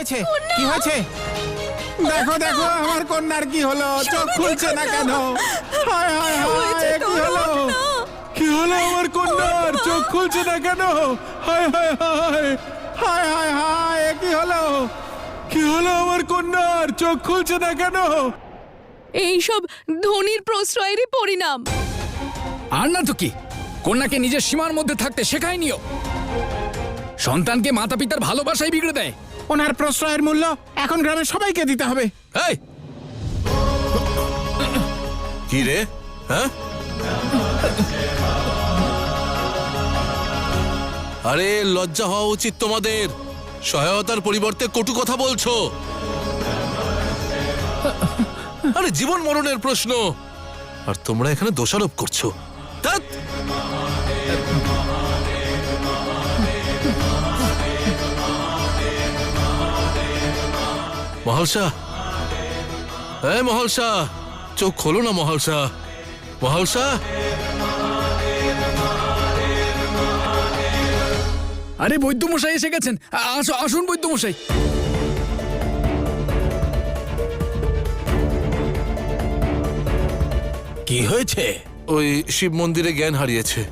হয়েছে? কি হয়েছে? দেখো দেখো আমার কন্যার কি হলো, চোখ খুলছে না কেন? হায় হায় হায়, কি হলো? কি হলো আমার কন্যার? চোখ খুলছে না কেন? হায় হায় হায়, হায় হায় হায়, কি হলো? কি হলো আমার কন্যার? চোখ খুলছে না কেন? এইসব ধনির প্রশ্রয়েরই পরিণাম। আর না তো কি, কন্যাকে নিজের সীমার মধ্যে থাকতে শেখায় নিও। সন্তানকে মাতা পিতার ভালোবাসাই বিগড়ে দেয়। ওনার প্রশ্রয়ের মূল্য এখন গ্রামের সবাইকে দিতে হবে। এই, কি রে? হ্যাঁ, আরে লজ্জা হওয়া উচিত তোমাদের। সহায়তার পরিবর্তে কটু কথা বলছো। আরে জীবন মরণের প্রশ্ন, আর তোমরা এখানে দোষারোপ করছো। ধ্যাৎ! মহালসা, এই মহালসা, চোখ খোলো না মহালসা। মহালসা, আরে বৈদ্যমশাই এসে গেছেন। আসুন বৈদ্যমশাই। কি হয়েছে? ওই শিব মন্দিরে জ্ঞান হারিয়েছে।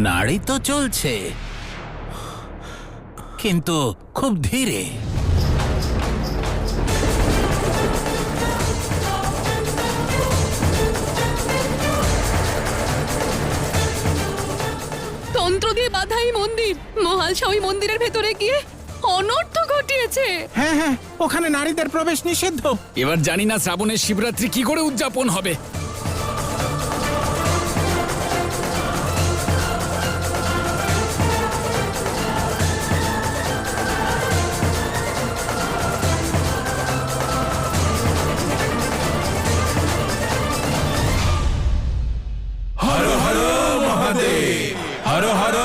নাড়ি তো চলছে, কিন্তু খুব ধীরে। তন্ত্র দিয়ে বাঁধা এই মন্দির, মহালসা ওই মন্দিরের ভেতরে গিয়ে অনর্থ ঘটিয়েছে। হ্যাঁ হ্যাঁ, ওখানে নারীদের প্রবেশ নিষিদ্ধ। এবার জানি না শ্রাবণের শিবরাত্রি কি করে উদযাপন হবে। হর হর মহাদেব, হর হর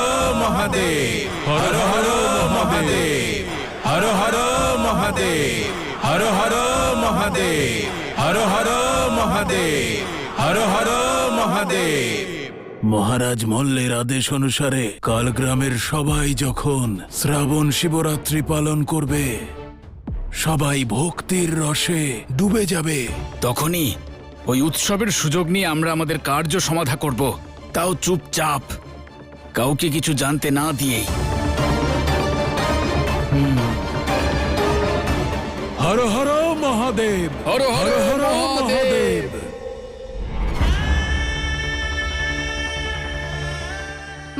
মহাদেব, হর হর মহাদেব, হর হর মহাদেব, হর হর মহাদেব, হর হর মহাদেব, হর হর মহাদেব। মহারাজ মল্লের আদেশ অনুসারে কাল গ্রামের সবাই যখন শ্রাবণ শিবরাত্রি পালন করবে, সবাই ভক্তির রসে ডুবে যাবে। তখনই ওই উৎসবের সুযোগ নিয়ে আমরা আমাদের কার্য সমাধা করব, তাও চুপচাপ, কাউকে কিছু জানতে না দিয়েই। হর হর মহাদেব, হর হর হর মহাদেব।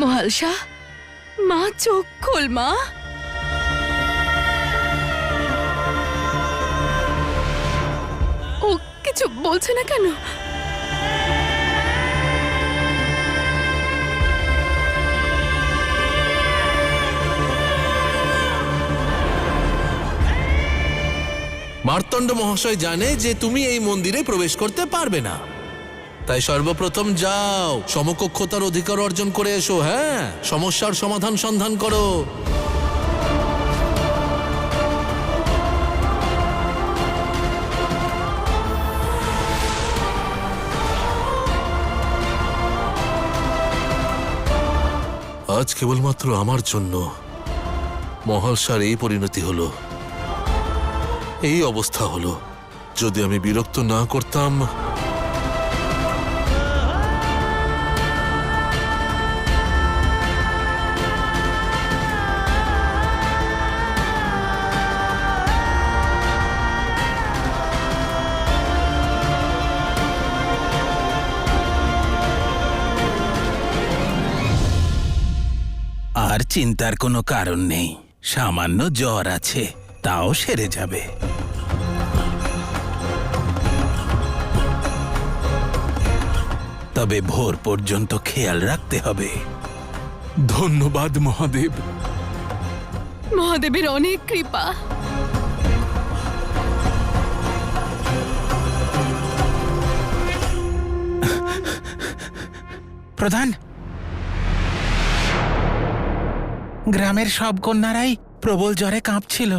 মহালসা, মা চোখ খোল মা। ও কিছু বলছে না কেন? মার্তণ্ড মহাশয় জানে যে তুমি এই মন্দিরে প্রবেশ করতে পারবে না, তাই সর্বপ্রথম যাও সমকক্ষতার অধিকার অর্জন করে এসো। হ্যাঁ, সমস্যার সমাধান সন্ধান করো। আজ কেবলমাত্র আমার জন্য মহালসার এই পরিণতি হলো, এই অবস্থা হলো। যদি আমি বিরক্ত না করতাম, আর চিন্তার কোনো কারণ নেই। সামান্য জ্বর আছে, তাও সেরে যাবে। তবে ভোর পর্যন্ত খেয়াল রাখতে হবে। ধন্যবাদ মহাদেব। মহাদেবের অনেক কৃপা। প্রধান, গ্রামের সব কন্যারাই প্রবল জ্বরে কাঁপছিল,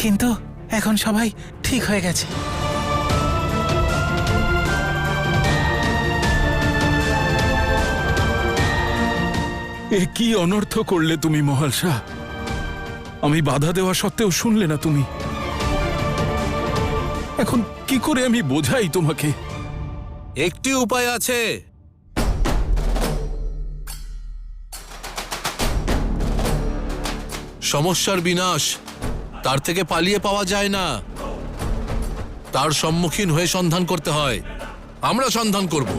কিন্তু এখন সবাই ঠিক হয়ে গেছে। এ কি অনর্থ করলে তুমি মহাল শাহ? আমি বাধা দেওয়া সত্ত্বেও শুনলে না তুমি। এখন কি করে আমি বোঝাই তোমাকে? একটি উপায় আছে। সমস্যার বিনাশ তার থেকে পালিয়ে পাওয়া যায় না, তার সম্মুখীন হয়ে সন্ধান করতে হয়। আমরা সন্ধান করব।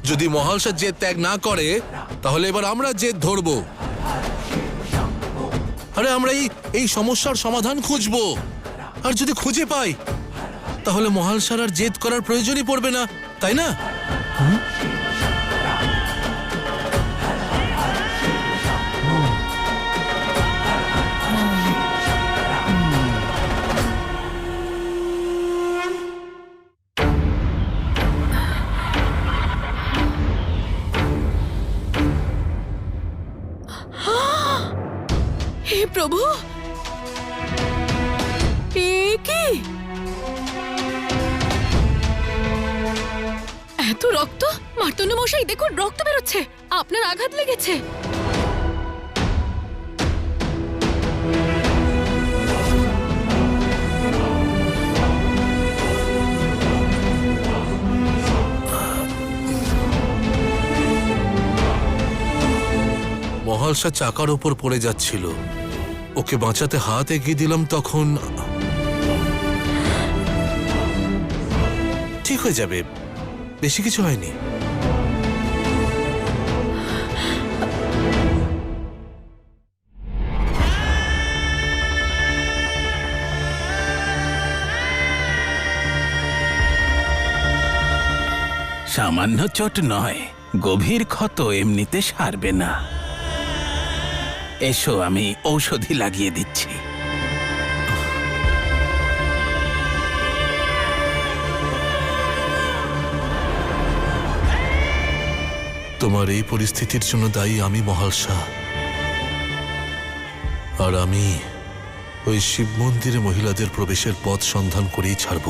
যদি মহালসা জেদ ত্যাগ না করে তাহলে এবার আমরা জেদ ধরব। আরে আমরা এই সমস্যার সমাধান খুঁজব, আর যদি খুঁজে পাই তাহলে মহালসার আর জেদ করার প্রয়োজনই পড়বে না, তাই না? হে প্রভু, এ কি? এত রক্ত! মার্তণ্ড মশাই, দেখুন রক্ত বেরোচ্ছে। আপনার আঘাত লেগেছে। মহালসা চাকার ওপর পড়ে যাচ্ছিল, ওকে বাঁচাতে হাত এগিয়ে দিলাম, তখন ঠিক হয়ে যাবে, বেশি কিছু হয়নি। সামান্য চোট নয়, গভীর ক্ষত এমনিতে সারবে না। এসো, আমি ঔষধি লাগিয়ে দিচ্ছি। তোমার এই পরিস্থিতির জন্য দায়ী আমি মহালসা, আর আমি ওই শিব মন্দিরে মহিলাদের প্রবেশের পথ সন্ধান করেই ছাড়ব।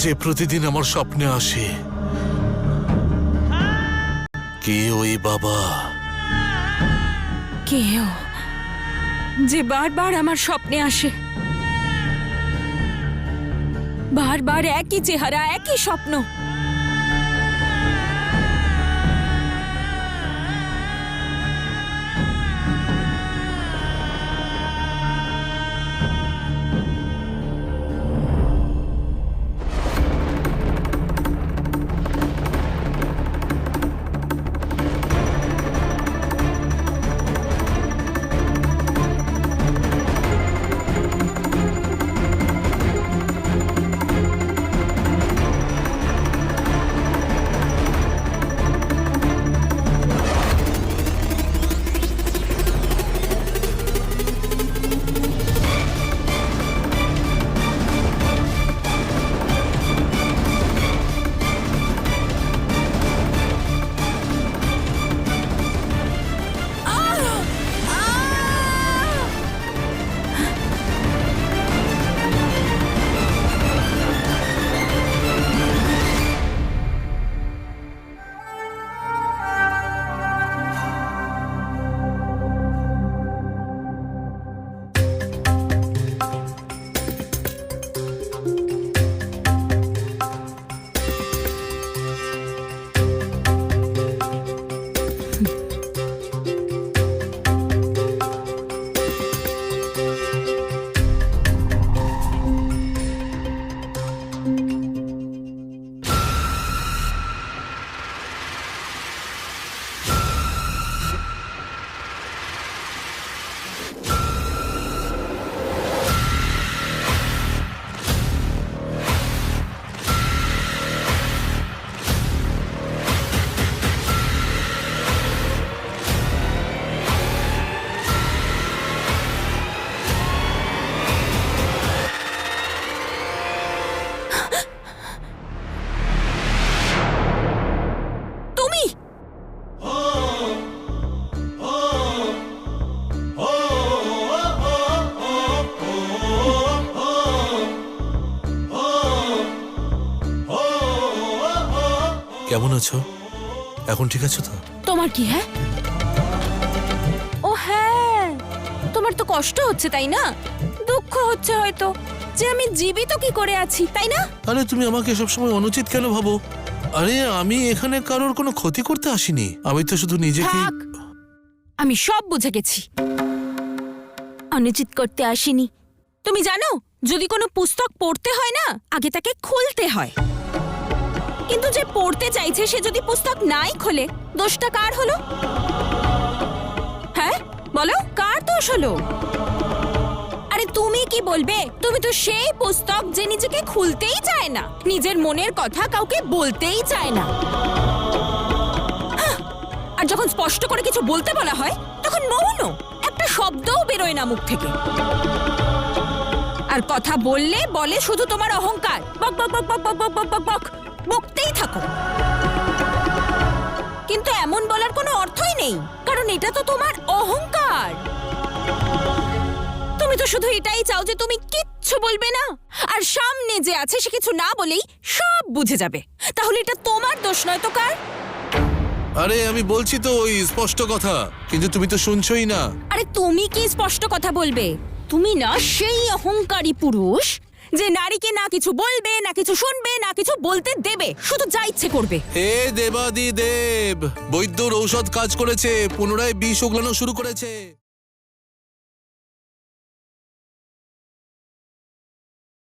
যে প্রতিদিন আমার স্বপ্নে আসে। কে ওই বাবা? কেউ যে বারবার আমার স্বপ্নে আসে, বারবার একই চেহারা, একই স্বপ্ন। কেমন আছো? এখন ঠিক আছো তো? তোমার কি? হ্যাঁ, ও হ্যাঁ, তোমার তো কষ্ট হচ্ছে তাই না? দুঃখ হচ্ছে হয়তো যে আমি জীবিত কি করে আছি, তাই না? আরে তুমি আমাকে সবসময় অনুচিত কেন ভাবো? আরে আমি এখানে কারোর কোনো ক্ষতি করতে আসিনি, আমি তো শুধু নিজেকে। থাক, আমি সব বুঝে গেছি। অনুচিত করতে আসিনি। তুমি জানো, যদি কোনো পুস্তক পড়তে হয় না, আগে তাকে খুলতে হয়। কিন্তু যে পড়তে চাইছে সে যদি পুস্তক নাই খোলে, দোষটা কার হলো? হ্যাঁ বলো, কার দোষ হলো? আরে তুমি কি বলবে? তুমি তো সেই পুস্তক যে নিজেকে খুলতেই চায় না, নিজের মনের কথা কাউকে বলতেই চায় না। আর যখন স্পষ্ট করে কিছু বলতে বলা হয় তখন মৌন, একটা শব্দও বেরোয় না মুখ থেকে। আর কথা বললে বলে শুধু তোমার অহংকার, বক বক বক বক বক বক বক বক বকতেই থাকো। কিন্তু এমন বলার কোনো অর্থই নেই, কারণ এটা তো তোমার অহংকার। তুমি তো শুধু এটাই চাও যে তুমি কিচ্ছু বলবে না, আর সামনে যে আছে সে কিছু না বলেই সব বুঝে যাবে। তাহলে এটা তোমার দোষ নয় তো কার? আরে আমি বলছি তো ওই স্পষ্ট কথা, কিন্তু তুমি তো শুনছোই না। আরে তুমি কি স্পষ্ট কথা বলবে? তুমি না সেই অহংকারী পুরুষ যে নারীকে না কিছু বলবে, না কিছু শুনবে, না কিছু বলতে দেবে, শুধু যা ইচ্ছে করবে। হে দেবাদিদেব, বৈদ্যর ঔষধ কাজ করেছে, পুনরায় বিষ ওগলানো শুরু করেছে।